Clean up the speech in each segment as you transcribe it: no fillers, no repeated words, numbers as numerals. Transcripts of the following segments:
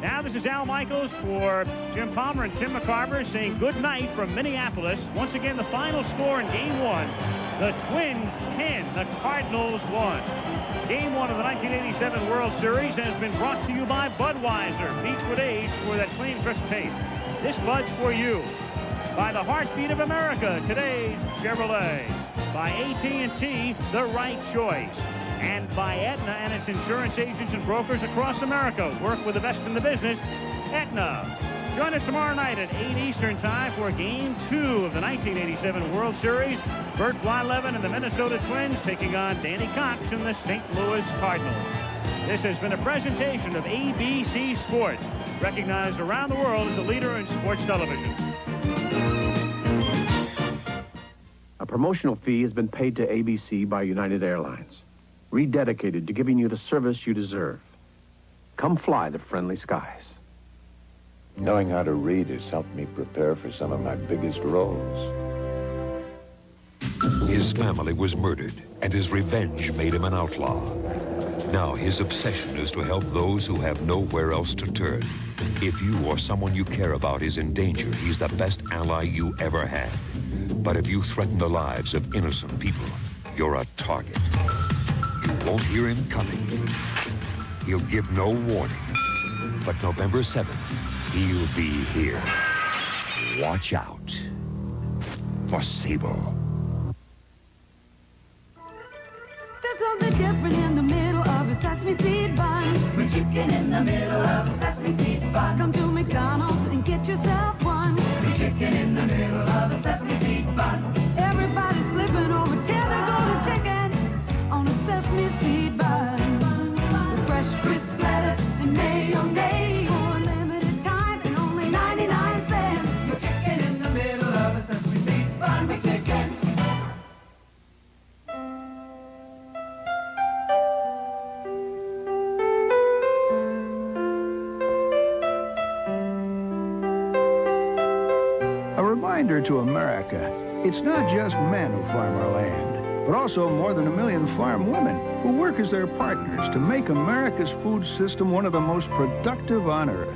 Now this is Al Michaels for Jim Palmer and Tim McCarver saying good night from Minneapolis. Once again, the final score in Game 1. The Twins 10, the Cardinals 1. Game 1 of the 1987 World Series has been brought to you by Budweiser. Beats with age for that clean, crisp taste. This Bud's for you. By the heartbeat of America, today's Chevrolet. By AT&T, the right choice. And by Aetna and its insurance agents and brokers across America. Work with the best in the business, Aetna. Join us tomorrow night at 8 Eastern Time for Game 2 of the 1987 World Series. Bert Blyleven and the Minnesota Twins taking on Danny Cox and the St. Louis Cardinals. This has been a presentation of ABC Sports, recognized around the world as a leader in sports television. A promotional fee has been paid to ABC by United Airlines, rededicated to giving you the service you deserve. Come fly the friendly skies. Knowing how to read has helped me prepare for some of my biggest roles. His family was murdered, and his revenge made him an outlaw. Now his obsession is to help those who have nowhere else to turn. If you or someone you care about is in danger, he's the best ally you ever had. But if you threaten the lives of innocent people, you're a target. You won't hear him coming. He'll give no warning. But November 7th, he'll be here. Watch out for Sable. There's something different in the middle of a sesame seed bun. With chicken in the middle of a sesame seed bun. Come to McDonald's and get yourself one. With chicken in the middle of a sesame seed bun. Everybody's flipping over tender golden chicken on a sesame seed bun. With fresh crisp lettuce and mayonnaise for a limited time and only 99 cents. With chicken in the middle of a sesame seed bun. With chicken. Reminder to America, it's not just men who farm our land, but also more than 1 million farm women who work as their partners to make America's food system one of the most productive on earth.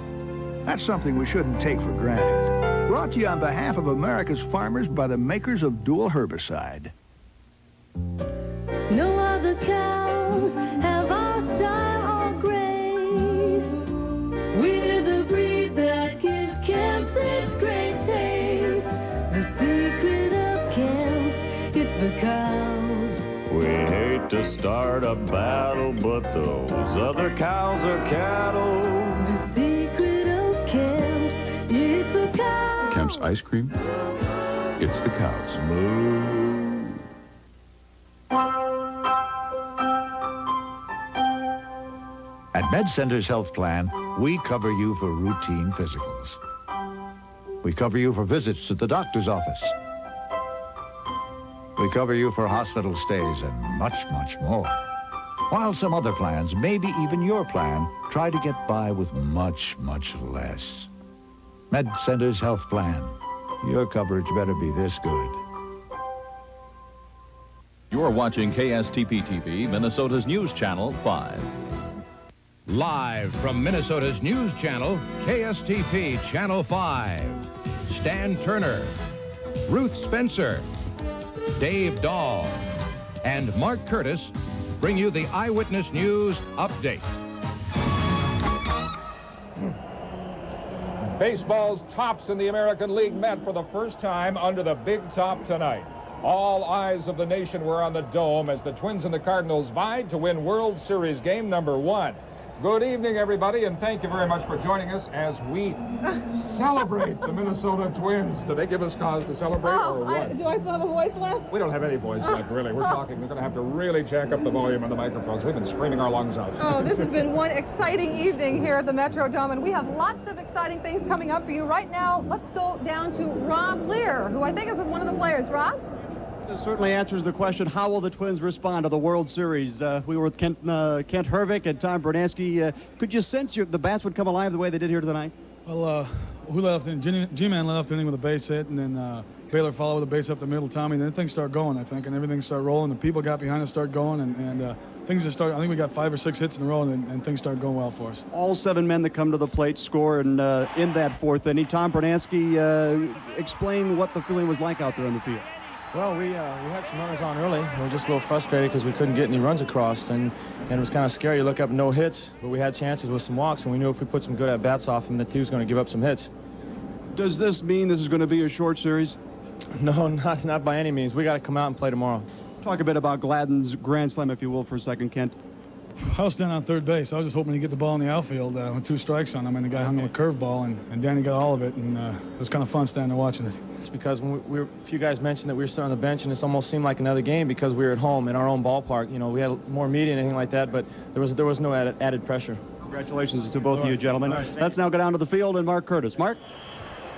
That's something we shouldn't take for granted. Brought to you on behalf of America's farmers by the makers of Dual Herbicide. No other cows have our style or grace. We're the breed that gives Kemp's its great taste. The secret of Kemp's, it's the cows. We hate to start a battle, but those other cows are cattle. The secret of Kemp's, it's the cows. Kemp's ice cream, it's the cows. Moo. At MedCenter's Health Plan, we cover you for routine physicals. We cover you for visits to the doctor's office. We cover you for hospital stays and much, much more. While some other plans, maybe even your plan, try to get by with much, much less. MedCenter's Health Plan. Your coverage better be this good. You're watching KSTP TV, Minnesota's News Channel 5. Live from Minnesota's News Channel, KSTP Channel 5. Stan Turner, Ruth Spencer, Dave Dahl, and Mark Curtis bring you the Eyewitness News Update. Baseball's tops in the American League met for the first time under the big top tonight. All eyes of the nation were on the Dome as the Twins and the Cardinals vied to win World Series game number 1. Good evening, everybody, and thank you very much for joining us as we celebrate the Minnesota Twins. Do they give us cause to celebrate or what? Do I still have a voice left? We don't have any voice left, really. We're talking. We're going to have to really jack up the volume on the microphones. We've been screaming our lungs out. Oh, this has been one exciting evening here at the Metrodome, and we have lots of exciting things coming up for you. Right now, let's go down to Rob Lear, who I think is with one of the players. Rob? It certainly answers the question, how will the Twins respond to the World Series? We were with Kent Hervik and Tom Bernansky. Could you sense the bats would come alive the way they did here tonight? Well, we left, and G-Man left the inning with a base hit, and then Baylor followed with a base up the middle, Tommy, and then things start going, I think, and everything started rolling. The people got behind us, started going, and things just started. I think we got 5 or 6 hits in a row, and things started going well for us. All 7 men that come to the plate score in that 4th inning. Tom Bernansky, explain what the feeling was like out there on the field. Well, we had some runners on early. We were just a little frustrated because we couldn't get any runs across, and it was kind of scary. You look up, no hits, but we had chances with some walks, and we knew if we put some good at-bats off him that he was going to give up some hits. Does this mean this is going to be a short series? No, not by any means. We got to come out and play tomorrow. Talk a bit about Gladden's grand slam, if you will, for a second, Kent. I was standing on third base. I was just hoping to get the ball in the outfield with 2 strikes on him, and the guy hung him a curveball, and Danny got all of it, and it was kind of fun standing there watching it. It's because when a few guys mentioned that we were sitting on the bench, and it almost seemed like another game because we were at home in our own ballpark. You know, we had more media and anything like that, but there was no added pressure. Congratulations to both of you, gentlemen. Let's now go down to the field and Mark Curtis. Mark?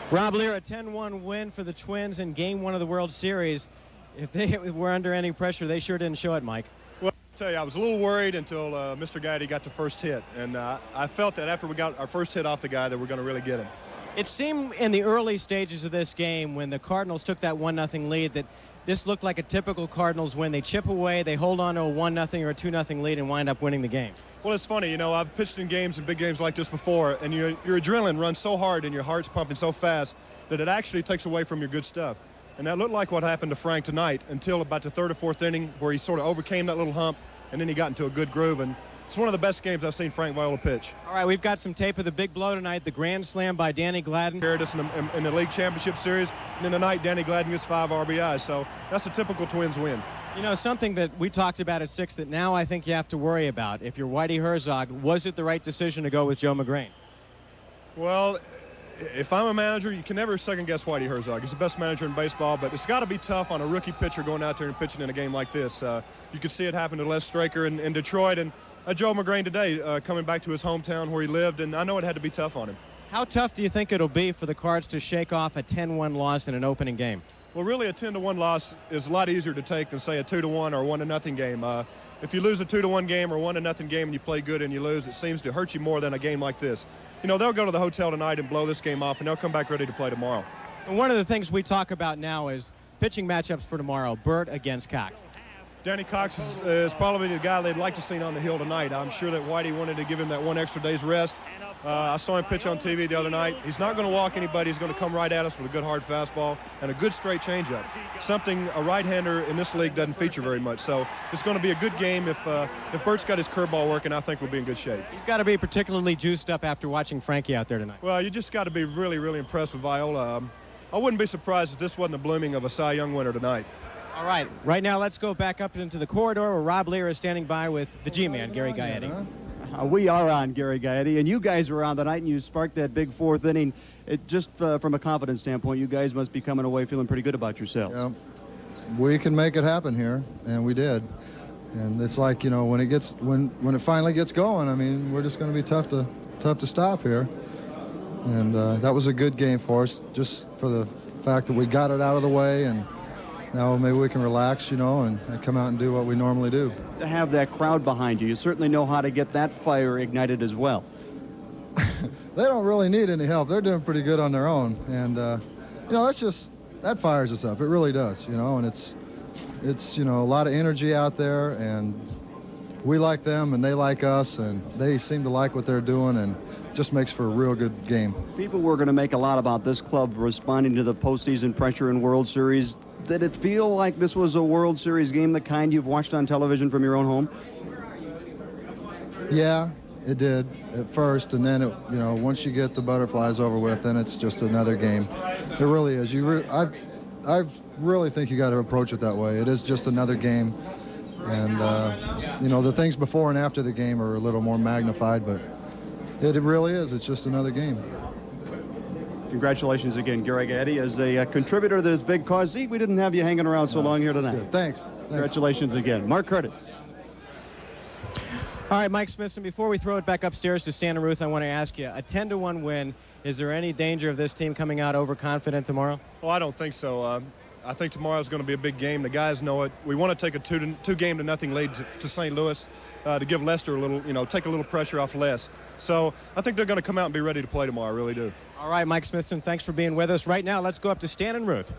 Rob Lear, a 10-1 win for the Twins in Game 1 of the World Series. If they were under any pressure, they sure didn't show it, Mike. Well, I'll tell you, I was a little worried until Mr. Gaetti got the first hit. And I felt that after we got our first hit off the guy that we're going to really get him. It seemed in the early stages of this game when the Cardinals took that 1-0 lead that this looked like a typical Cardinals win. They chip away, they hold on to a 1-0 or a 2-0 lead and wind up winning the game. Well, it's funny, you know, I've pitched in games and big games like this before, and your adrenaline runs so hard and your heart's pumping so fast that it actually takes away from your good stuff. And that looked like what happened to Frank tonight until about the 3rd or 4th inning where he sort of overcame that little hump, and then he got into a good groove. And it's one of the best games I've seen Frank Viola pitch. All right, we've got some tape of the big blow tonight, the grand slam by Danny Gladden. Carried us in the league championship series, and then tonight Danny Gladden gets 5 RBIs. So that's a typical Twins win. You know, something that we talked about at 6 that now I think you have to worry about. If you're Whitey Herzog, was it the right decision to go with Joe McGrain? Well, if I'm a manager, you can never second-guess Whitey Herzog. He's the best manager in baseball, but it's got to be tough on a rookie pitcher going out there and pitching in a game like this. You could see it happen to Les Straker in Detroit, and Joe McGrain today coming back to his hometown where he lived, and I know it had to be tough on him. How tough do you think it'll be for the Cards to shake off a 10-1 loss in an opening game? Well, really, a 10-1 loss is a lot easier to take than, say, a 2-1 or 1-0 game. If you lose a 2-1 game or 1-0 game and you play good and you lose, it seems to hurt you more than a game like this. You know, they'll go to the hotel tonight and blow this game off, and they'll come back ready to play tomorrow. And one of the things we talk about now is pitching matchups for tomorrow, Burt against Cox. Danny Cox is probably the guy they'd like to see on the hill tonight. I'm sure that Whitey wanted to give him that 1 extra day's rest. I saw him pitch on TV the other night. He's not going to walk anybody. He's going to come right at us with a good hard fastball and a good straight changeup, something a right-hander in this league doesn't feature very much. So it's going to be a good game. If Burt's got his curveball working, I think we'll be in good shape. He's got to be particularly juiced up after watching Frankie out there tonight. Well, you just got to be really, really impressed with Viola. I wouldn't be surprised if this wasn't a blooming of a Cy Young winner tonight. All right, right now let's go back up into the corridor where Rob Lear is standing by with the G-Man, Gary Gaetti. We are on, Gary Gaetti, and you guys were on tonight, and you sparked that big 4th inning. Just from a confidence standpoint, you guys must be coming away feeling pretty good about yourselves. Yeah, we can make it happen here, and we did. And it's like, you know, when it finally gets going, I mean, we're just going to be tough to stop here. And that was a good game for us, just for the fact that we got it out of the way, and now maybe we can relax, you know, and come out and do what we normally do. To have that crowd behind you, you certainly know how to get that fire ignited as well. They don't really need any help. They're doing pretty good on their own. And, you know, that fires us up. It really does, you know, and it's, you know, a lot of energy out there, and we like them and they like us, and they seem to like what they're doing, and just makes for a real good game. People were going to make a lot about this club responding to the postseason pressure in World Series. Did it feel like this was a World Series game, the kind you've watched on television from your own home? Yeah, it did at first, and then you know, once you get the butterflies over with, then it's just another game. It really is. I really think you got to approach it that way. It is just another game, and you know, the things before and after the game are a little more magnified, but it really is. It's just another game. Congratulations again, Gary Gaetti, as a contributor to this big cause. See, we didn't have you hanging around so long here tonight. Good. Thanks. Congratulations again. Mark Curtis. All right, Mike Smithson, before we throw it back upstairs to Stan and Ruth, I want to ask you, a 10-1 win, is there any danger of this team coming out overconfident tomorrow? Well, I don't think so. I think tomorrow's going to be a big game. The guys know it. We want to take a 2-game-0 lead to St. Louis to give Lester a little, you know, take a little pressure off Les. So I think they're going to come out and be ready to play tomorrow. I really do. All right, Mike Smithson, thanks for being with us. Right now, let's go up to Stan and Ruth.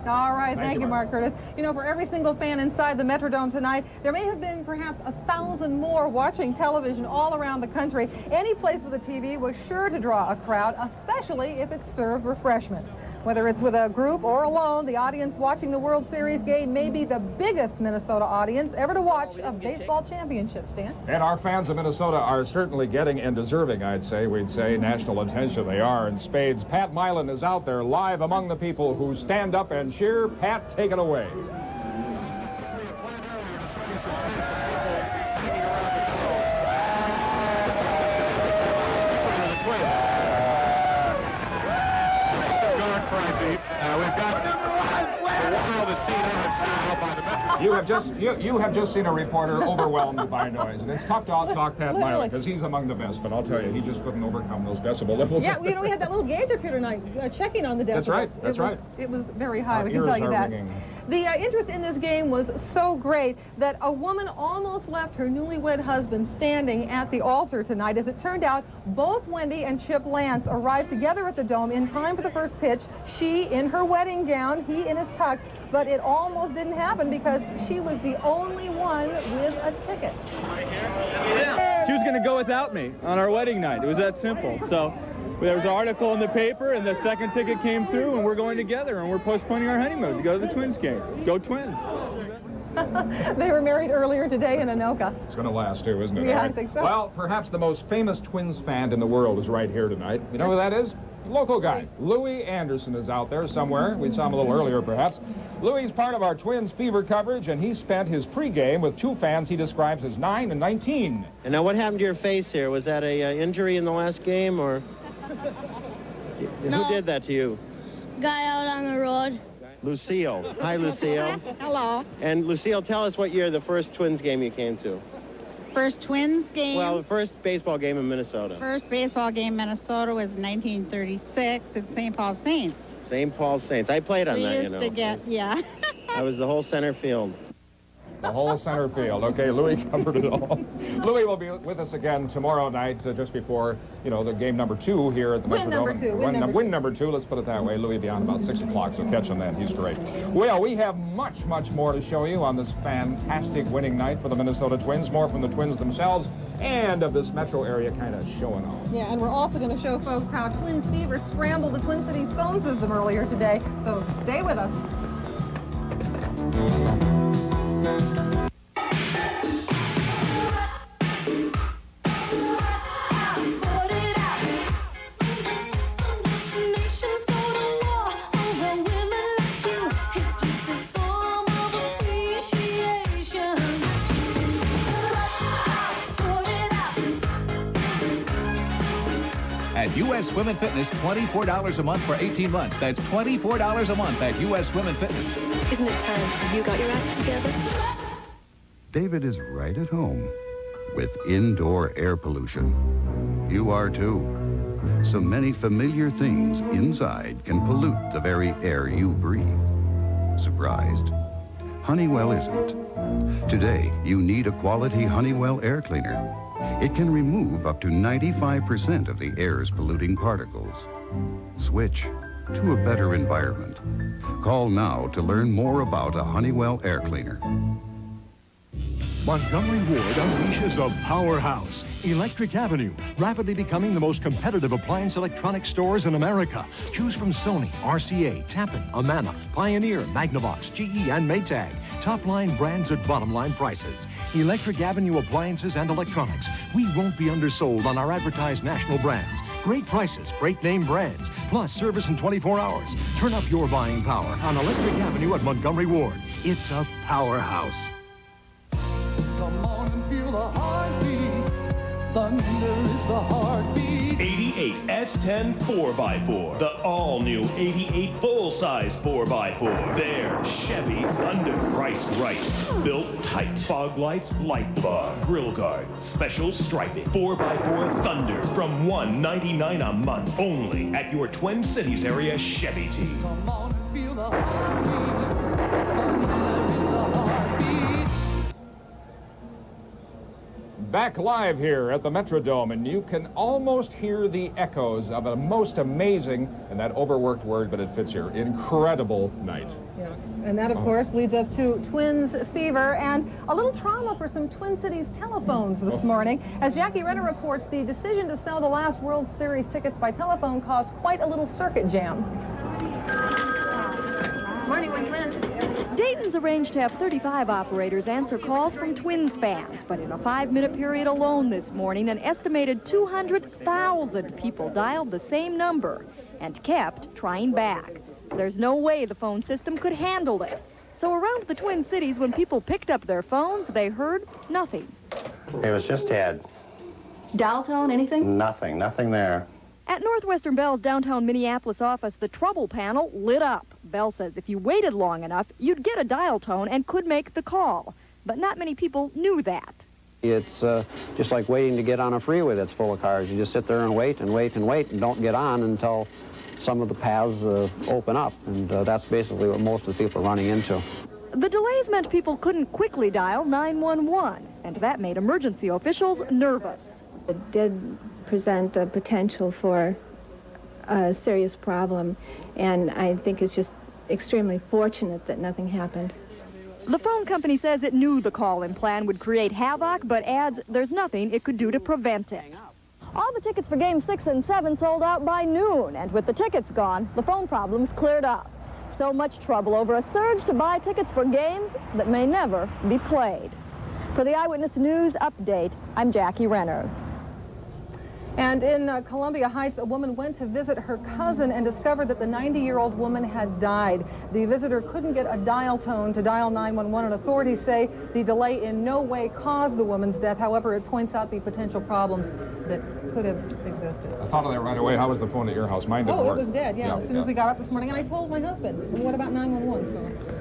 All right, thank you, Mark Curtis. You know, for every single fan inside the Metrodome tonight, there may have been perhaps 1,000 more watching television all around the country. Any place with a TV was sure to draw a crowd, especially if it served refreshments. Whether it's with a group or alone, the audience watching the World Series game may be the biggest Minnesota audience ever to watch a baseball championship, Stan. And our fans of Minnesota are certainly getting, and deserving, we'd say, national attention. They are in spades. Pat Milan is out there live among the people who stand up and cheer. Pat, take it away. You have just seen a reporter overwhelmed by noise, and it's tough to outtalk Pat Milan because he's among the best. But I'll tell you, he just couldn't overcome those decibel levels. Yeah, you know, we had that little gauge up here tonight checking on the decibels. That's right. That's right. It was very high. Our we can tell you that. ringing. The interest in this game was so great that a woman almost left her newlywed husband standing at the altar tonight. As it turned out, both Wendy and Chip Lantz arrived together at the Dome in time for the first pitch. She in her wedding gown, he in his tux, but it almost didn't happen because she was the only one with a ticket. She was going to go without me on our wedding night. It was that simple. So there was an article in the paper, and the second ticket came through, and we're going together, and we're postponing our honeymoon to go to the Twins game. Go Twins. They were married earlier today in Anoka. It's going to last, too, isn't it? Yeah, I think so. Well, perhaps the most famous Twins fan in the world is right here tonight. You know who that is? Local guy. Louie Anderson is out there somewhere. We saw him a little earlier, perhaps. Louie's part of our Twins fever coverage, and he spent his pregame with two fans he describes as 9 and 19. And now what happened to your face here? Was that a injury in the last game, or No. who did that to you? Guy out on the road. Lucille. Hi, Lucille. Hello. And Lucille, tell us what year the first Twins game you came to. First Twins game. Well, the first baseball game in Minnesota. First baseball game in Minnesota was 1936 at St. Paul Saints. St. Paul Saints. I played on We that, used to get, yeah. I was the whole center field. The whole center field. Okay, Louie covered it all. Louie will be with us again tomorrow night, just before, the game number 2 here at the Metrodome. Win number two, let's put it that way. Louie will be on about 6 o'clock, so catch him then. He's great. Well, we have much, much more to show you on this fantastic winning night for the Minnesota Twins. More from the Twins themselves and of this metro area kind of showing off. Yeah, and we're also going to show folks how Twins fever scrambled the Twin Cities phone system earlier today, so stay with us. At U.S. Women Fitness, $24 a month for 18 months. That's $24 a month at U.S. Women Fitness. Isn't it time you got your act together? David is right at home with indoor air pollution. You are too. So many familiar things inside can pollute the very air you breathe. Surprised? Honeywell isn't. Today, you need a quality Honeywell air cleaner. It can remove up to 95% of the air's polluting particles. Switch to a better environment. Call now to learn more about a Honeywell air cleaner. Montgomery Ward unleashes a powerhouse. Electric Avenue, rapidly becoming the most competitive appliance electronics stores in America. Choose from Sony, RCA, Tappan, Amana, Pioneer, Magnavox, GE, and Maytag. Top-line brands at bottom-line prices. Electric Avenue appliances and electronics. We won't be undersold on our advertised national brands. Great prices, great name brands, plus service in 24 hours. Turn up your buying power on Electric Avenue at Montgomery Ward. It's a powerhouse. Come on and feel the heartbeat. Thunder is the heartbeat. 88 S10 4x4. The all-new 88 full-size 4x4. There, Chevy Thunder. Priced right. Built tight. Fog lights, light bar, grill guard, special striping. 4x4 Thunder from $199 a month. Only at your Twin Cities area Chevy team. Come on and feel the heartbeat. Thunder is the heartbeat. Back live here at the Metrodome, and you can almost hear the echoes of a most amazing, and that overworked word, but it fits here, incredible night. Yes, and that, of course, leads us to Twins fever and a little trauma for some Twin Cities telephones this morning. As Jackie Renner reports, the decision to sell the last World Series tickets by telephone caused quite a little circuit jam. Morning, Twins. Dayton's arranged to have 35 operators answer calls from Twins fans, but in a 5-minute period alone this morning, an estimated 200,000 people dialed the same number and kept trying back. There's no way the phone system could handle it. So around the Twin Cities, when people picked up their phones, they heard nothing. It was just dead. Dial tone, anything? Nothing there. At Northwestern Bell's downtown Minneapolis office, the trouble panel lit up. Bell says if you waited long enough, you'd get a dial tone and could make the call. But not many people knew that. It's just like waiting to get on a freeway that's full of cars. You just sit there and wait and wait and wait and don't get on until some of the paths open up. And that's basically what most of the people are running into. The delays meant people couldn't quickly dial 911, and that made emergency officials nervous. It did present a potential for a serious problem, and I think it's just extremely fortunate that nothing happened. The phone company says it knew the call-in plan would create havoc, but adds there's nothing it could do to prevent it. All the tickets for Games 6 and 7 sold out by noon, and with the tickets gone, the phone problems cleared up. So much trouble over a surge to buy tickets for games that may never be played. For the Eyewitness News Update, I'm Jackie Renner. And in Columbia Heights, a woman went to visit her cousin and discovered that the 90-year-old woman had died. The visitor couldn't get a dial tone to dial 911, and authorities say the delay in no way caused the woman's death. However, it points out the potential problems that could have existed. I thought of that right away. How was the phone at your house? Mine didn't work. It was dead, yeah. As soon as we got up this morning, and I told my husband, what about 911? So.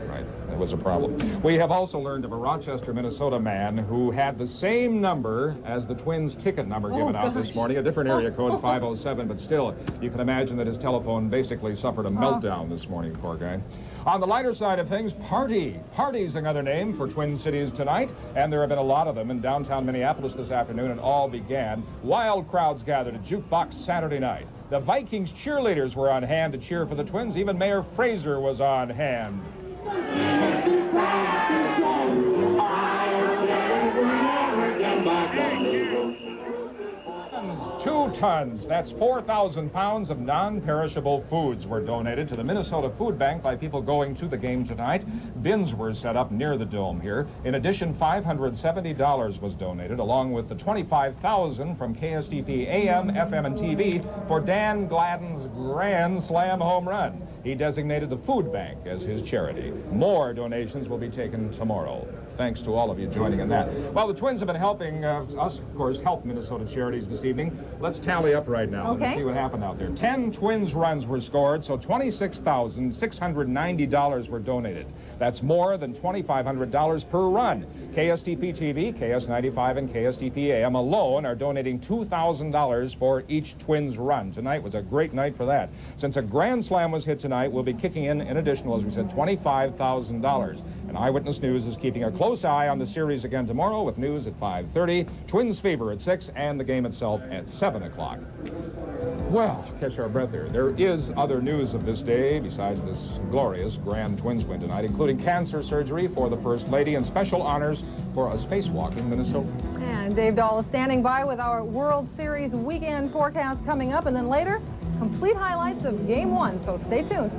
Right, it was a problem. We have also learned of a Rochester, Minnesota man who had the same number as the Twins ticket number given out this morning, a different area code, 507, but still, you can imagine that his telephone basically suffered a meltdown this morning, poor guy. On the lighter side of things, party. Party's another name for Twin Cities tonight, and there have been a lot of them in downtown Minneapolis this afternoon. It all began. Wild crowds gathered at Jukebox Saturday night. The Vikings cheerleaders were on hand to cheer for the Twins. Even Mayor Fraser was on hand. 2 tons, that's 4,000 pounds of non-perishable foods were donated to the Minnesota Food Bank by people going to the game tonight. Bins were set up near the dome here. In addition, $570 was donated, along with the $25,000 from KSTP AM, FM, and TV for Dan Gladden's Grand Slam home run. He designated the food bank as his charity. More donations will be taken tomorrow. Thanks to all of you joining in that. Well, the Twins have been helping us, of course, help Minnesota charities this evening. Let's tally up right now and see what happened out there. 10 Twins runs were scored, so $26,690 were donated. That's more than $2,500 per run. KSTP TV, KS95, and KSTP AM alone are donating $2,000 for each Twins run. Tonight was a great night for that. Since a grand slam was hit tonight, we'll be kicking in an additional, as we said, $25,000. And Eyewitness News is keeping a close eye on the series again tomorrow with news at 5:30, Twins fever at 6, and the game itself at 7 o'clock. Well, catch our breath here. There is other news of this day besides this glorious grand Twins win tonight, including cancer surgery for the First Lady and special honors for a spacewalk in Minnesota. And Dave Dahl is standing by with our World Series weekend forecast coming up, and then later, complete highlights of Game 1, so stay tuned.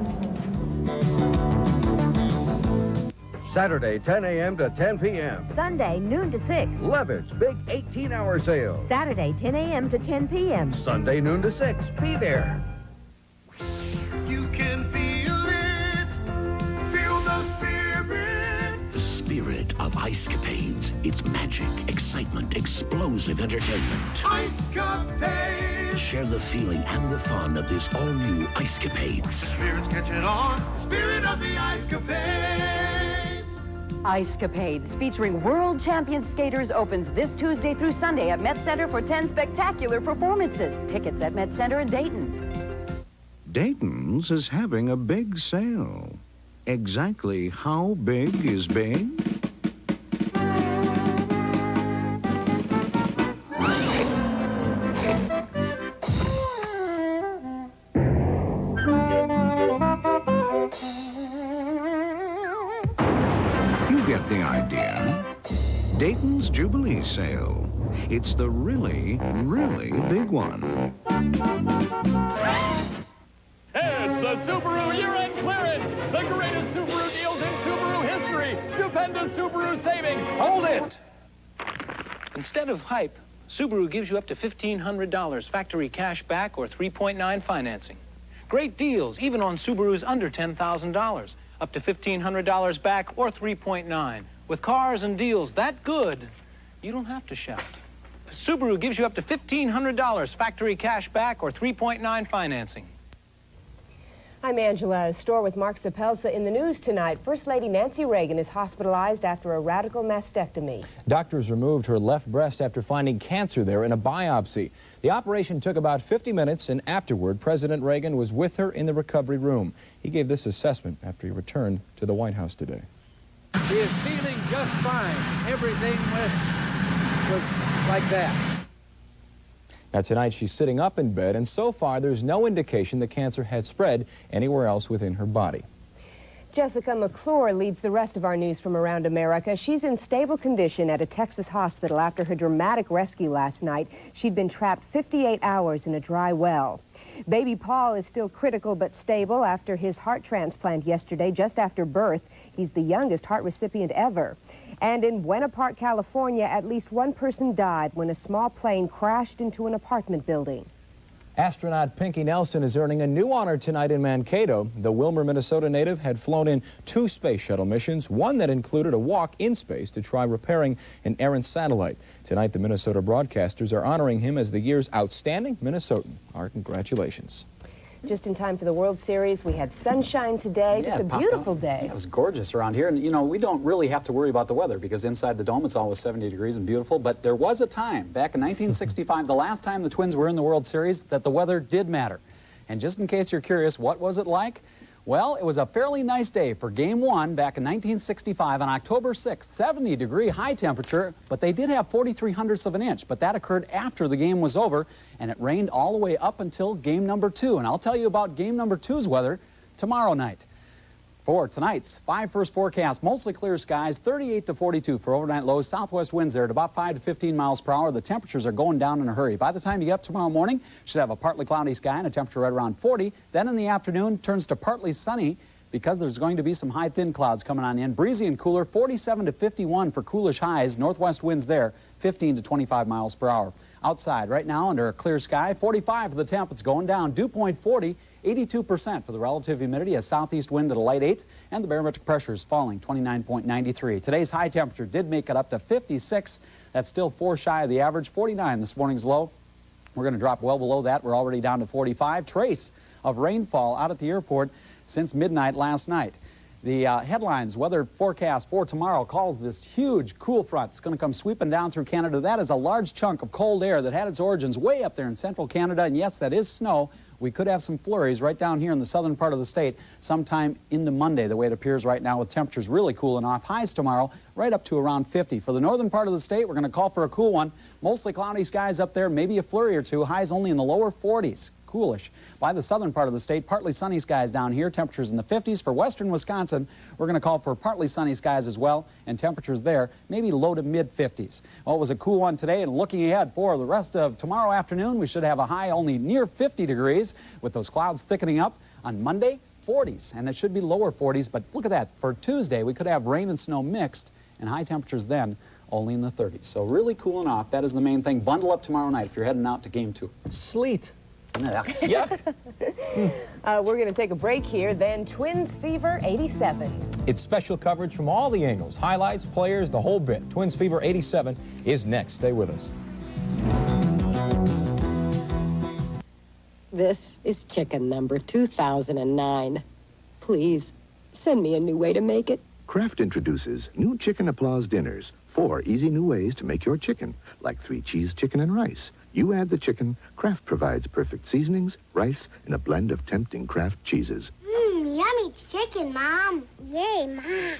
Saturday, 10 a.m. to 10 p.m. Sunday, noon to 6. Levitt's big 18-hour sale. Saturday, 10 a.m. to 10 p.m. Sunday, noon to 6. Be there. You can feel it. Feel the spirit. The spirit of Ice-Capades. It's magic, excitement, explosive entertainment. Ice-Capades. Share the feeling and the fun of this all-new Ice-Capades. Spirit's catching on. Spirit of the Ice-Capades. Ice-Capades, featuring world champion skaters, opens this Tuesday through Sunday at Met Center for 10 spectacular performances. Tickets at Met Center and Dayton's. Dayton's is having a big sale. Exactly how big is big? Dayton's Jubilee Sale. It's the really, really big one. It's the Subaru year-end clearance. The greatest Subaru deals in Subaru history. Stupendous Subaru savings. Hold it! Instead of hype, Subaru gives you up to $1,500 factory cash back or 3.9 financing. Great deals, even on Subarus under $10,000. Up to $1,500 back or 3.9. With cars and deals that good, you don't have to shout. Subaru gives you up to $1,500 factory cash back or 3.9 financing. I'm Angela. A store with Mark Sapelsa in the news tonight. First Lady Nancy Reagan is hospitalized after a radical mastectomy. Doctors removed her left breast after finding cancer there in a biopsy. The operation took about 50 minutes, and afterward, President Reagan was with her in the recovery room. He gave this assessment after he returned to the White House today. She is feeling just fine. Everything was like that. Now, tonight she's sitting up in bed, and so far there's no indication the cancer had spread anywhere else within her body. Jessica McClure leads the rest of our news from around America. She's in stable condition at a Texas hospital after her dramatic rescue last night. She'd been trapped 58 hours in a dry well. Baby Paul is still critical but stable after his heart transplant yesterday, just after birth. He's the youngest heart recipient ever. And in Buena Park, California, at least one person died when a small plane crashed into an apartment building. Astronaut Pinky Nelson is earning a new honor tonight in Mankato. The Wilmer, Minnesota native had flown in 2 space shuttle missions, one that included a walk in space to try repairing an errant satellite. Tonight, the Minnesota broadcasters are honoring him as the year's outstanding Minnesotan. Our congratulations. Just in time for the World Series, we had sunshine today, just a beautiful day. It was gorgeous around here, and you know, we don't really have to worry about the weather because inside the dome it's always 70 degrees and beautiful, but there was a time, back in 1965, the last time the Twins were in the World Series, that the weather did matter. And just in case you're curious, what was it like? Well, it was a fairly nice day for Game 1 back in 1965 on October 6th, 70-degree high temperature, but they did have 43/100ths of an inch, but that occurred after the game was over, and it rained all the way up until Game number 2, and I'll tell you about Game number 2's weather tomorrow night. For tonight's 5-1 forecast, mostly clear skies, 38 to 42 for overnight lows, southwest winds there at about 5 to 15 miles per hour. The temperatures are going down in a hurry. By the time you get up tomorrow morning, should have a partly cloudy sky and a temperature right around 40. Then in the afternoon, turns to partly sunny because there's going to be some high thin clouds coming on in. Breezy and cooler, 47 to 51 for coolish highs. Northwest winds there, 15 to 25 miles per hour. Outside right now under a clear sky, 45 for the temp. It's going down. Dew point 40. 82% for the relative humidity, a southeast wind at a light 8, and the barometric pressure is falling, 29.93. Today's high temperature did make it up to 56. That's still 4 shy of the average. 49 this morning's low. We're going to drop well below that. We're already down to 45. Trace of rainfall out at the airport since midnight last night. The headlines, weather forecast for tomorrow calls this huge cool front. It's going to come sweeping down through Canada. That is a large chunk of cold air that had its origins way up there in central Canada. And yes, that is snow. We could have some flurries right down here in the southern part of the state sometime into Monday, the way it appears right now, with temperatures really cooling off. Highs tomorrow right up to around 50. For the northern part of the state, we're going to call for a cool one. Mostly cloudy skies up there, maybe a flurry or two. Highs only in the lower 40s. Coolish. By the southern part of the state, partly sunny skies down here. Temperatures in the 50s. For western Wisconsin, we're going to call for partly sunny skies as well, and temperatures there maybe low to mid 50s. Well, it was a cool one today, and looking ahead for the rest of tomorrow afternoon, we should have a high only near 50 degrees with those clouds thickening up. On Monday, 40s, and it should be lower 40s, but look at that. For Tuesday, we could have rain and snow mixed, and high temperatures then only in the 30s. So really cooling off. That is the main thing. Bundle up tomorrow night if you're heading out to Game 2. Sleet. Yuck. We're going to take a break here, then Twins Fever 87. It's special coverage from all the angles, highlights, players, the whole bit. Twins Fever 87 is next. Stay with us. This is chicken number 2009. Please, send me a new way to make it. Kraft introduces new Chicken Applause dinners. 4 easy new ways to make your chicken, like 3 cheese chicken and rice. You add the chicken, Kraft provides perfect seasonings, rice, and a blend of tempting Kraft cheeses. Yummy chicken, Mom. Yay, Mom.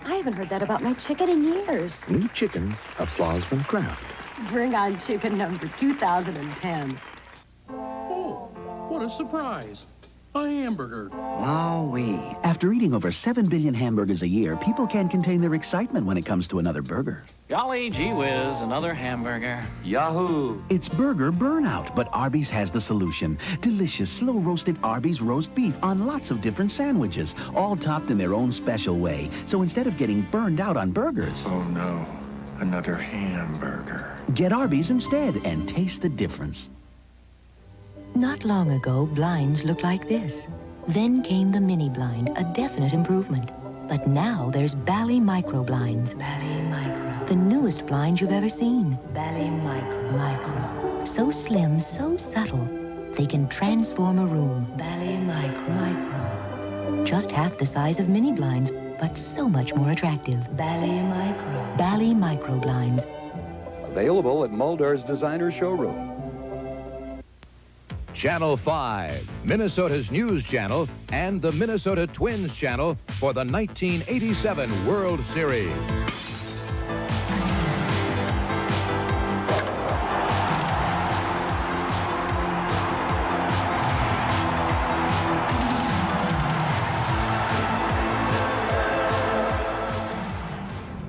I haven't heard that about my chicken in years. New chicken, applause from Kraft. Bring on chicken number 2010. Oh, what a surprise. A hamburger. Wowee. After eating over 7 billion hamburgers a year, people can't contain their excitement when it comes to another burger. Golly gee whiz, another hamburger. Yahoo! It's burger burnout, but Arby's has the solution. Delicious, slow-roasted Arby's roast beef on lots of different sandwiches, all topped in their own special way. So instead of getting burned out on burgers... Oh, no. Another hamburger. Get Arby's instead and taste the difference. Not long ago, blinds looked like this. Then came the mini blind, a definite improvement. But now there's Bally Micro Blinds. Bally Micro. The newest blinds you've ever seen. Bally Micro. Micro. So slim, so subtle, they can transform a room. Bally Micro. Micro. Just half the size of mini blinds, but so much more attractive. Bally Micro. Bally Micro Blinds. Available at Mulder's Designer Showroom. Channel 5, Minnesota's news channel, and the Minnesota Twins channel for the 1987 World Series.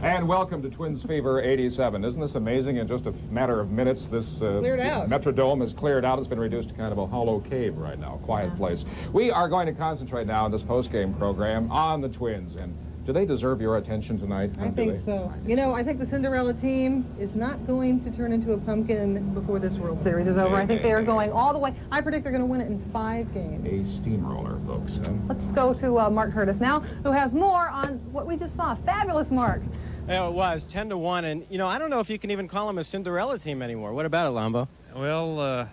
And welcome to Twins Fever 87. Isn't this amazing? In just a matter of minutes, this Metrodome is cleared out. It's been reduced to kind of a hollow cave right now, a quiet place. We are going to concentrate now in this post-game program on the Twins. And do they deserve your attention tonight? I think so. You know, I think the Cinderella team is not going to turn into a pumpkin before this World Series is over. I think they are going all the way. I predict they're going to win it in 5 games. A steamroller, folks. Let's go to Mark Curtis now, who has more on what we just saw. Fabulous, Mark. Yeah, it was 10-1, and you know I don't know if you can even call them a Cinderella team anymore. What about it, Lambo? Well,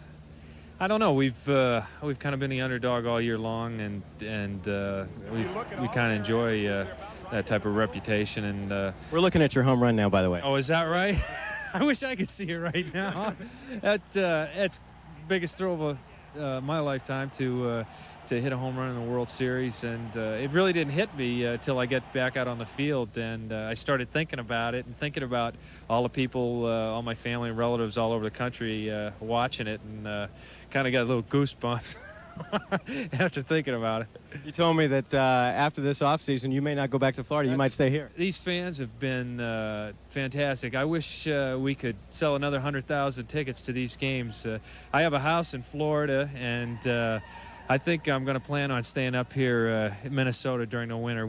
I don't know. We've kind of been the underdog all year long, and we kind of enjoy that type of reputation. And we're looking at your home run now, by the way. Oh, is that right? I wish I could see it right now. That's the biggest thrill of my lifetime to hit a home run in the World Series, and it really didn't hit me till I get back out on the field, and I started thinking about it and thinking about all the people, all my family and relatives all over the country watching it, and kind of got a little goosebumps after thinking about it. You told me that after this offseason, you may not go back to Florida. You might stay here. These fans have been fantastic. I wish we could sell another 100,000 tickets to these games. I have a house in Florida, and I think I'm going to plan on staying up here in Minnesota during the winter.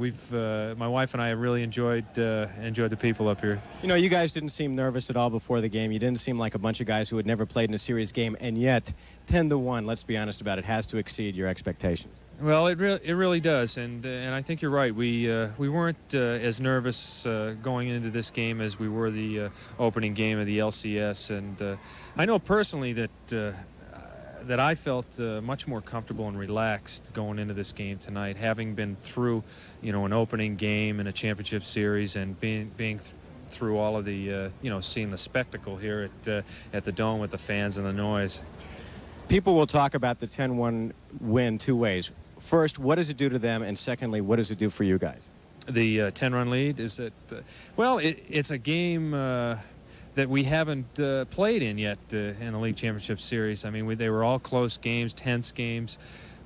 My wife and I have really enjoyed the people up here. You know, you guys didn't seem nervous at all before the game. You didn't seem like a bunch of guys who had never played in a series game, and yet 10-1. Let's be honest about it, has to exceed your expectations. Well, it really does, and I think you're right. We weren't as nervous going into this game as we were the opening game of the LCS, and I know personally that I felt much more comfortable and relaxed going into this game tonight, having been through, an opening game and a championship series, and being through all of the, seeing the spectacle here at the Dome with the fans and the noise. People will talk about the 10-1 win 2 ways. First, what does it do to them? And secondly, what does it do for you guys? The 10-run lead is that, it's a game that we haven't played in yet in the League Championship Series. I mean, they were all close games, tense games,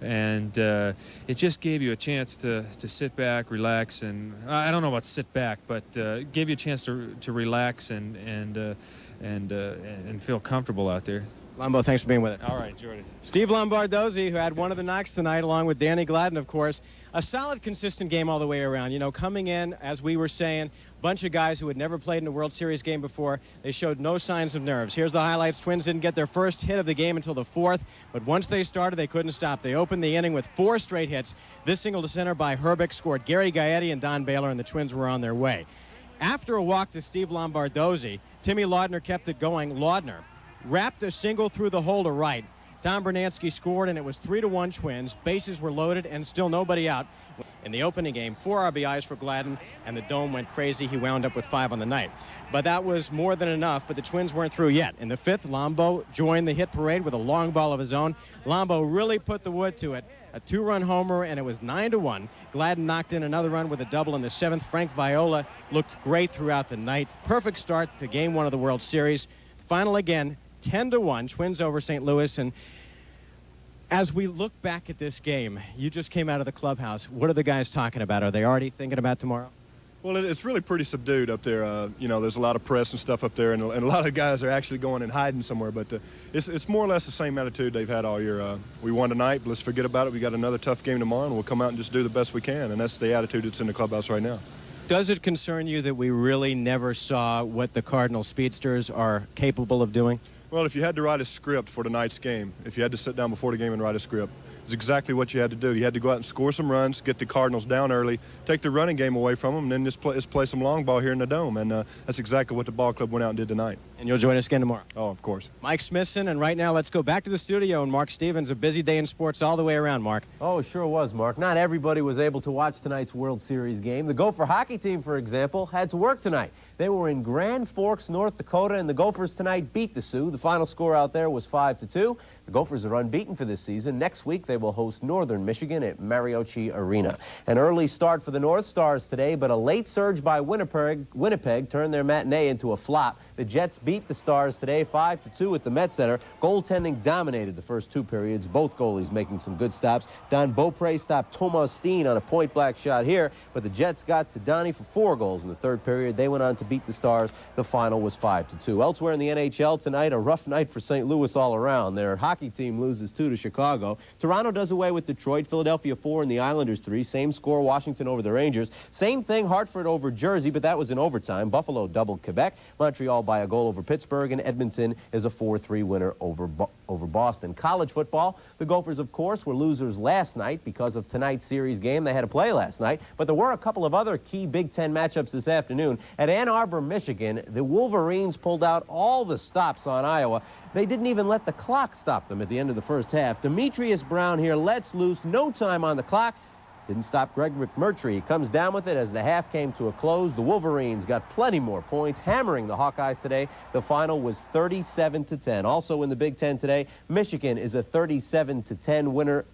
and it just gave you a chance to sit back, relax, and I don't know about sit back, but gave you a chance to relax and feel comfortable out there. Lambo, thanks for being with us. All right, Jordan. Steve Lombardozzi, who had one of the knocks tonight, along with Danny Gladden, of course. A solid, consistent game all the way around. Coming in, as we were saying, bunch of guys who had never played in a World Series game before. They showed no signs of nerves. Here's the highlights. Twins didn't get their first hit of the game until the 4th, but once they started, they couldn't stop. They opened the inning with 4 straight hits. This single to center by Herbeck scored Gary Gaetti and Don Baylor, and the Twins were on their way. After a walk to Steve Lombardozzi, Timmy Laudner kept it going. Laudner wrapped a single through the hole to right. Tom Bernansky scored, and it was 3-1 Twins. Bases were loaded and still nobody out. In the opening game, 4 RBIs for Gladden, and the Dome went crazy. He wound up with 5 on the night. But that was more than enough, but the Twins weren't through yet. In the 5th, Lambo joined the hit parade with a long ball of his own. Lambo really put the wood to it. A 2-run homer, and it was 9-1. Gladden knocked in another run with a double in the 7th. Frank Viola looked great throughout the night. Perfect start to Game 1 of the World Series. Final again, 10-1, Twins over St. Louis, and As we look back at this game, you just came out of the clubhouse. What are the guys talking about? Are they already thinking about tomorrow? Well, it's really pretty subdued up there. You know, there's a lot of press and stuff up there, and a lot of guys are actually going and hiding somewhere. But it's more or less the same attitude they've had all year. We won tonight, but let's forget about it. We got another tough game tomorrow, and we'll come out and just do the best we can. And that's the attitude that's in the clubhouse right now. Does it concern you that we really never saw what the Cardinal speedsters are capable of doing? Well, if you had to write a script for tonight's game, if you had to sit down before the game and write a script, it's exactly what you had to do. You had to go out and score some runs, get the Cardinals down early, take the running game away from them, and then just play some long ball here in the Dome. And that's exactly what the ball club went out and did tonight. And you'll join us again tomorrow? Oh, of course. Mike Smithson, and right now let's go back to the studio. And Mark Stevens, a busy day in sports all the way around, Mark. Oh, sure was, Mark. Not everybody was able to watch tonight's World Series game. The Gopher hockey team, for example, had to work tonight. They were in Grand Forks, North Dakota, and the Gophers tonight beat the Sioux. The final score out there was 5-2. The Gophers are unbeaten for this season. Next week, they will host Northern Michigan at Mariucci Arena. An early start for the North Stars today, but a late surge by Winnipeg turned their matinee into a flop. The Jets beat the Stars today 5-2 at the Met Center. Goaltending dominated the first two periods, both goalies making some good stops. Don Beaupre stopped Thomas Steen on a point-blank shot here, but the Jets got to Donnie for 4 goals in the third period. They went on to beat the Stars. The final was 5-2. Elsewhere in the NHL tonight, a rough night for St. Louis all around. Their hockey team loses 2 to Chicago. Toronto does away with Detroit. Philadelphia 4 and the Islanders 3. Same score, Washington over the Rangers. Same thing, Hartford over Jersey, but that was in overtime. Buffalo doubled Quebec. Montreal by a goal over Pittsburgh, and Edmonton is a 4-3 winner over Boston. College football, the Gophers, of course, were losers last night because of tonight's series game. They had to play last night, but there were a couple of other key Big Ten matchups this afternoon. At Ann Arbor, Michigan, the Wolverines pulled out all the stops on Iowa. They didn't even let the clock stop them at the end of the first half. Demetrius Brown here lets loose, no time on the clock. Didn't stop Greg McMurtry. He comes down with it as the half came to a close. The Wolverines got plenty more points, hammering the Hawkeyes today. The final was 37-10. Also in the Big Ten today, Michigan is a 37-10 winner.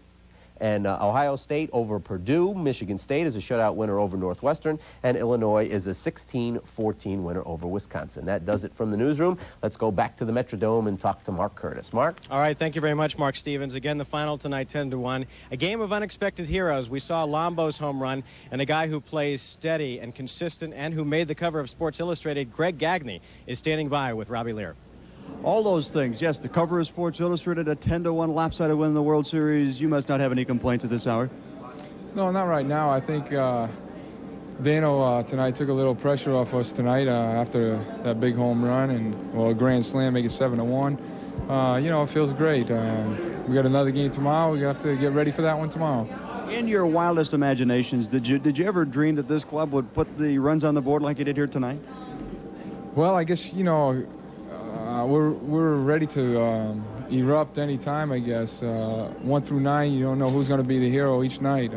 And Ohio State over Purdue. Michigan State is a shutout winner over Northwestern. And Illinois is a 16-14 winner over Wisconsin. That does it from the newsroom. Let's go back to the Metrodome and talk to Mark Curtis. Mark? All right, thank you very much, Mark Stevens. Again, the final tonight, 10-1. A game of unexpected heroes. We saw Lombo's home run, and a guy who plays steady and consistent and who made the cover of Sports Illustrated, Greg Gagne, is standing by with Robbie Lear. All those things. Yes, the cover of Sports Illustrated, a 10-1 lopsided win in the World Series. You must not have any complaints at this hour. No, not right now. I think Dano tonight took a little pressure off us tonight after that big home run and, well, a grand slam, make it 7-1. You know, it feels great. We got another game tomorrow. We have to get ready for that one tomorrow. In your wildest imaginations, did you ever dream that this club would put the runs on the board like you did here tonight? Well, I guess, you know, we're ready to erupt any time, I guess. 1 through 9, you don't know who's going to be the hero each night.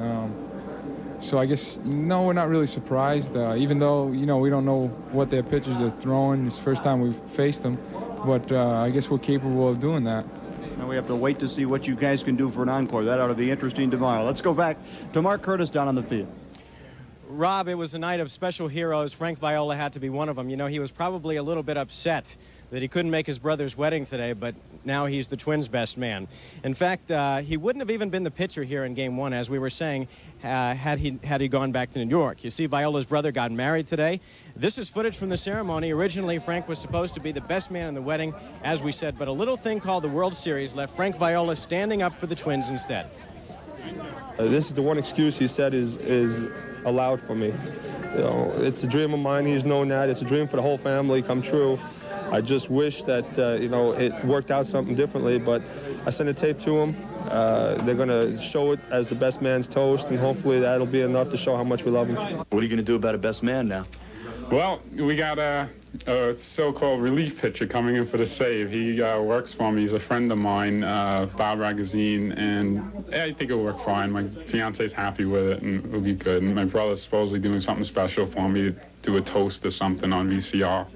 So I guess, no, we're not really surprised, even though, you know, we don't know what their pitchers are throwing. It's the first time we've faced them. But I guess we're capable of doing that. Now we have to wait to see what you guys can do for an encore. That ought to be interesting tomorrow. Let's go back to Mark Curtis down on the field. Rob, it was a night of special heroes. Frank Viola had to be one of them. You know, he was probably a little bit upset that he couldn't make his brother's wedding today, but now he's the Twins' best man. In fact, he wouldn't have even been the pitcher here in Game 1, as we were saying, had he gone back to New York. You see, Viola's brother got married today. This is footage from the ceremony. Originally, Frank was supposed to be the best man in the wedding, as we said, but a little thing called the World Series left Frank Viola standing up for the Twins instead. This is the one excuse he said is allowed for me. You know, it's a dream of mine. He's known that. It's a dream for the whole family come true. I just wish that, you know, it worked out something differently, but I sent a tape to him. They're going to show it as the best man's toast, and hopefully that'll be enough to show how much we love him. What are you going to do about a best man now? Well, we got a so-called relief pitcher coming in for the save. He works for me. He's a friend of mine, Bob Ragazine, and I think it'll work fine. My fiance's happy with it, and it'll be good. And my brother's supposedly doing something special for me, to do a toast or something on VCR.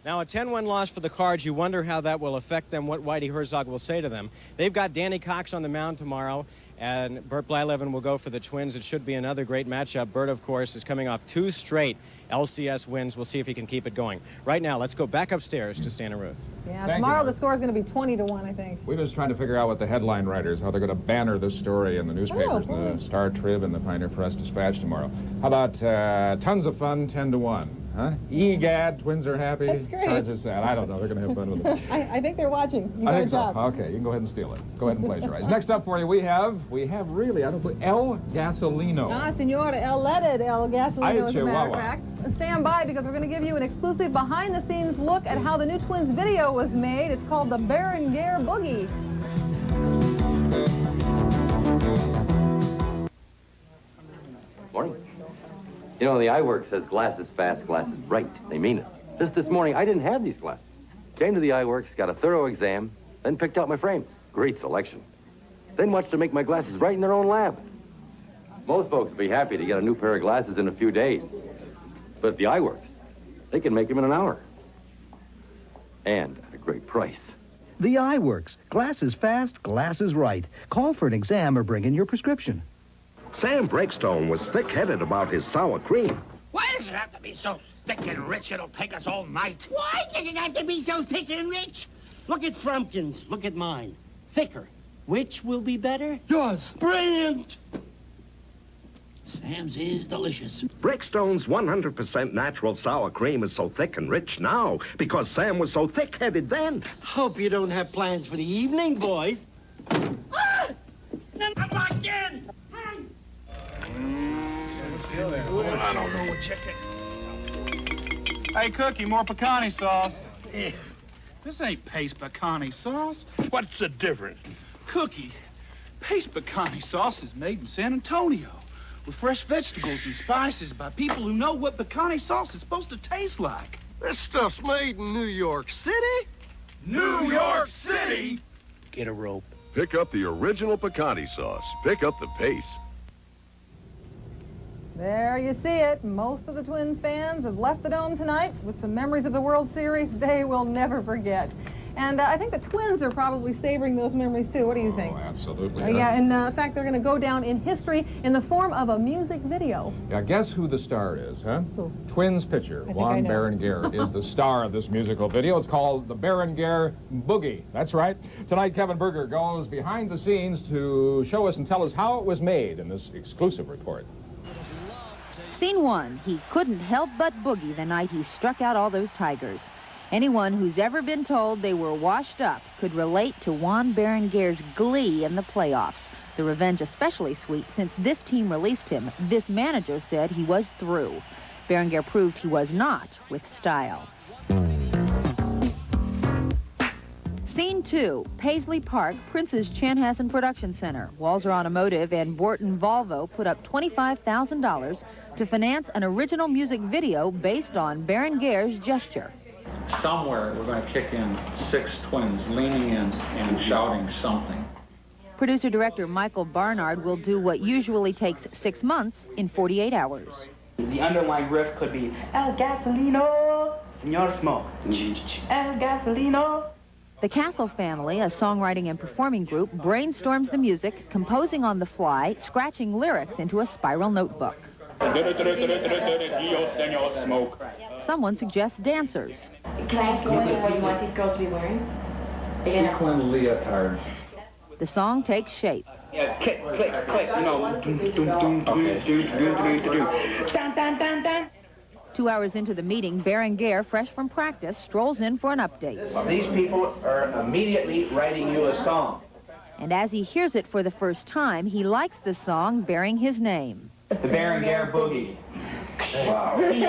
Now, a 10-1 loss for the Cards. You wonder how that will affect them, what Whitey Herzog will say to them. They've got Danny Cox on the mound tomorrow, and Bert Blyleven will go for the Twins. It should be another great matchup. Bert, of course, is coming off 2 straight LCS wins. We'll see if he can keep it going. Right now, let's go back upstairs to Stan and Ruth. Yeah, Thank tomorrow you, the score is going to be 20-1, I think. We're just trying to figure out what the headline writers, how they're going to banner this story in the newspapers, in the Star Trib and the Pioneer Press Dispatch tomorrow. How about tons of fun, 10-1? Huh? Egad, Twins are happy. That's great. Cards are sad. I don't know. They're going to have fun with it. I think they're watching. You I got think a job. so. Okay, you can go ahead and steal it. Go ahead and plagiarize. Next up for you, we have really, I don't believe, El Gasolino. Ah, senora, el leaded, el gasolino, as a matter of Chihuahua. fact. Stand by because we're going to give you an exclusive behind-the-scenes look at how the new Twins video was made. It's called the Berenguer Boogie. Morning. You know, the iWorks says glasses fast, glasses right. They mean it. Just this morning, I didn't have these glasses. Came to the iWorks, got a thorough exam, then picked out my frames. Great selection. Then watched them make my glasses right in their own lab. Most folks would be happy to get a new pair of glasses in a few days. But at the iWorks, they can make them in an hour. And at a great price. The iWorks. Glasses fast, glasses right. Call for an exam or bring in your prescription. Sam Breakstone was thick-headed about his sour cream. Why does it have to be so thick and rich it'll take us all night? Why does it have to be so thick and rich? Look at Frumpkin's. Look at mine. Thicker. Which will be better? Yours. Brilliant! Sam's is delicious. Breakstone's 100% natural sour cream is so thick and rich now because Sam was so thick-headed then. Hope you don't have plans for the evening, boys. Ah! I'm locked in! I don't know what chicken. Hey, Cookie, more pecani sauce. This ain't paste pecani sauce. What's the difference? Cookie, paste pecani sauce is made in San Antonio with fresh vegetables and spices by people who know what pecani sauce is supposed to taste like. This stuff's made in New York City? New York City? Get a rope. Pick up the original pecani sauce. Pick up the pace. There you see it. Most of the Twins fans have left the Dome tonight with some memories of the World Series they will never forget. And I think the Twins are probably savoring those memories, too. What do you think? Oh, absolutely. Yeah, and in fact, they're going to go down in history in the form of a music video. Yeah, guess who the star is, huh? Who? Twins pitcher Juan Berenguer is the star of this musical video. It's called the Berenguer Boogie. That's right. Tonight, Kevin Berger goes behind the scenes to show us and tell us how it was made in this exclusive report. Scene 1. He couldn't help but boogie the night he struck out all those Tigers. Anyone who's ever been told they were washed up could relate to Juan Berenguer's glee in the playoffs. The revenge especially sweet since this team released him. This manager said he was through. Berenguer proved he was not, with style. Scene 2, Paisley Park, Prince's Chanhassen Production Center. Walser Automotive and Borton Volvo put up $25,000 to finance an original music video based on Berenguer's gesture. Somewhere we're going to kick in 6 twins leaning in and shouting something. Producer-director Michael Barnard will do what usually takes 6 months in 48 hours. The underlying riff could be El Gasolino, Senor Smoke, El Gasolino. The Castle family, a songwriting and performing group, brainstorms the music, composing on the fly, scratching lyrics into a spiral notebook. Someone suggests dancers. Can I ask you what you want these girls to be wearing? Sequin leotards. The song takes shape. Yeah, click, click, click, you know. Dun, dun, dun, dun. 2 hours into the meeting, Berenguer, fresh from practice, strolls in for an update. These people are immediately writing you a song. And as he hears it for the first time, he likes the song bearing his name. The Berenguer Boogie. Wow. Hey.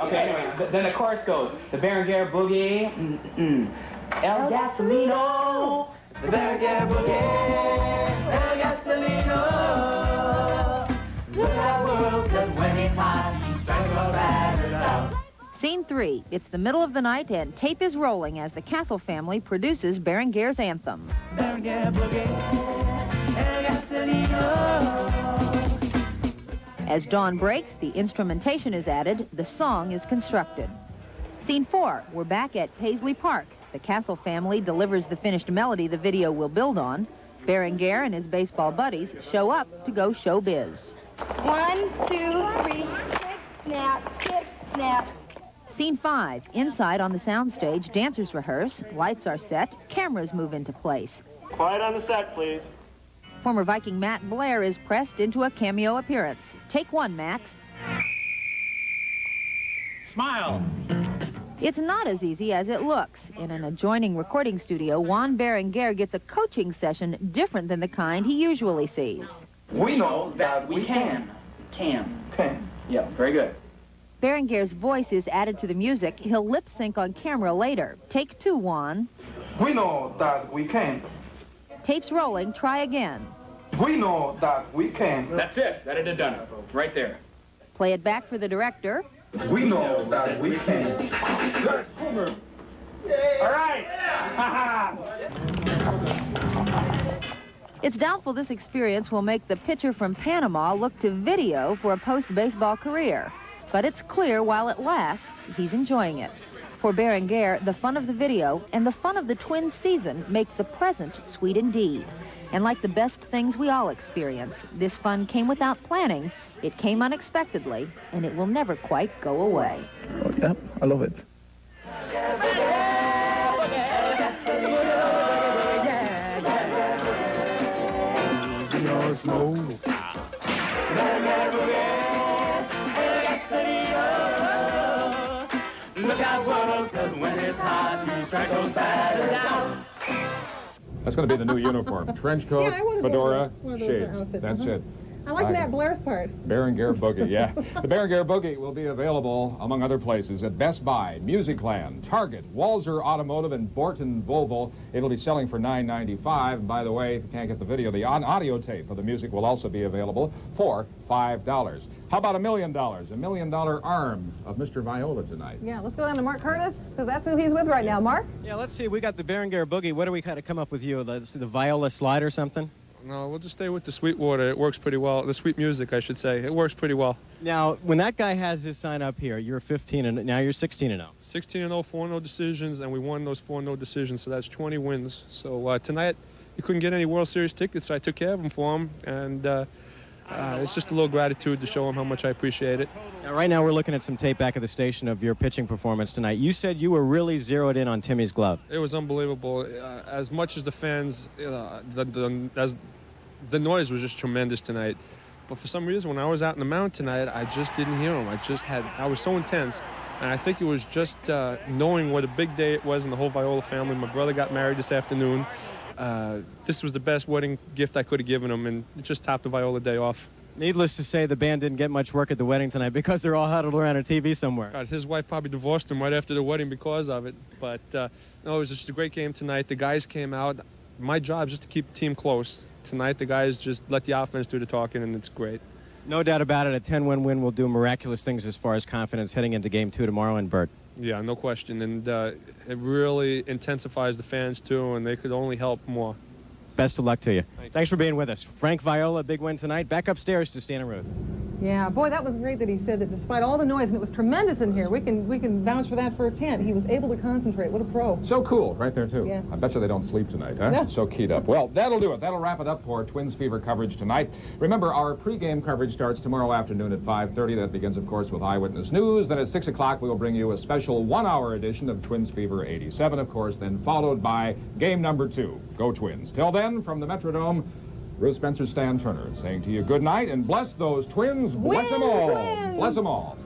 Okay, anyway, then the chorus goes. The Berenguer Boogie. El Gasolino. The Berenguer Boogie. El Gasolino. Look at world, 'cause when he's hot, he strikes a bad out. Scene 3. It's the middle of the night and tape is rolling as the Castle family produces Berenguer's anthem. Berenguer Boogie. El Gasolino. As dawn breaks, the instrumentation is added, the song is constructed. Scene 4. We're back at Paisley Park. The Castle family delivers the finished melody the video will build on. Berenguer and his baseball buddies show up to go show biz. 1, 2, 3. snap, tip, snap. Scene 5. Inside on the soundstage, dancers rehearse, lights are set, cameras move into place. Quiet on the set, please. Former Viking Matt Blair is pressed into a cameo appearance. Take one, Matt. Smile. It's not as easy as it looks. In an adjoining recording studio, Juan Berenguer gets a coaching session different than the kind he usually sees. We know that we can. Can. Yeah, very good. Berenguer's voice is added to the music. He'll lip sync on camera later. Take 2, Juan. We know that we can. Tape's rolling. Try again. We know that we can. That's it. That had done it. Right there. Play it back for the director. We know that we can. Good. All right. It's doubtful this experience will make the pitcher from Panama look to video for a post-baseball career. But it's clear while it lasts, he's enjoying it. For Berenguer, the fun of the video and the fun of the Twins season make the present sweet indeed. And like the best things we all experience, this fun came without planning, it came unexpectedly, and it will never quite go away. Oh, yeah, I love it. That's going to be the new uniform. Trench coat, fedora, shades. That's it. I like Matt Blair's part. Berenguer Boogie, yeah. The Berenguer Boogie will be available, among other places, at Best Buy, Musicland, Target, Walzer Automotive, and Borton Volvo. It'll be selling for $9.95. By the way, if you can't get the video, the audio tape of the music will also be available for $5. How about $1 million? $1 million arm of Mr. Viola tonight. Yeah, let's go down to Mark Curtis, because that's who he's with right now. Mark? Yeah, let's see. We got the Berenguer Boogie. What do we kind of come up with you? The Viola slide or something? No, we'll just stay with the Sweetwater. It works pretty well. The sweet music, I should say. It works pretty well. Now, when that guy has his sign up here, you're 15 and now you're 16-0. 16-0, 4 no decisions, and we won those 4 no decisions, so that's 20 wins. So tonight, you couldn't get any World Series tickets, so I took care of them for him, and it's just a little gratitude to show him how much I appreciate it. Now, right now, we're looking at some tape back at the station of your pitching performance tonight. You said you were really zeroed in on Timmy's glove. It was unbelievable. As much as the fans, the noise was just tremendous tonight. But for some reason, when I was out in the mound tonight, I just didn't hear him. I was so intense. And I think it was just knowing what a big day it was in the whole Viola family. My brother got married this afternoon. This was the best wedding gift I could have given him, and it just topped the Viola day off. Needless to say, the band didn't get much work at the wedding tonight because they're all huddled around a TV somewhere. God, his wife probably divorced him right after the wedding because of it. But no, it was just a great game tonight. The guys came out. My job is just to keep the team close. Tonight, the guys just let the offense do the talking, and it's great. No doubt about it. A 10-win win will do miraculous things as far as confidence heading into Game 2 tomorrow in Burt. Yeah, no question. And it really intensifies the fans, too, and they could only help more. Best of luck to you. Thanks for being with us. Frank Viola, big win tonight. Back upstairs to Stan and Ruth. Yeah, boy, that was great that he said that despite all the noise, and it was tremendous in here, we can vouch for that firsthand. He was able to concentrate. What a pro. So cool, right there, too. Yeah. I bet you they don't sleep tonight, huh? No. So keyed up. Well, that'll do it. That'll wrap it up for Twins Fever coverage tonight. Remember, our pregame coverage starts tomorrow afternoon at 5:30. That begins, of course, with Eyewitness News. Then at 6 o'clock, we will bring you a special one-hour edition of Twins Fever 87, of course, then followed by game number 2. Go Twins. Till then, from the Metrodome, Ruth Spencer, Stan Turner, saying to you good night and bless those Twins. Bless them all. Twins. Bless them all.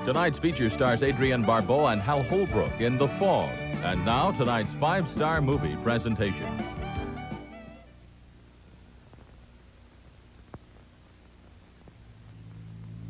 Tonight's feature stars Adrienne Barbeau and Hal Holbrook in The Fog. And now, tonight's 5-star movie presentation.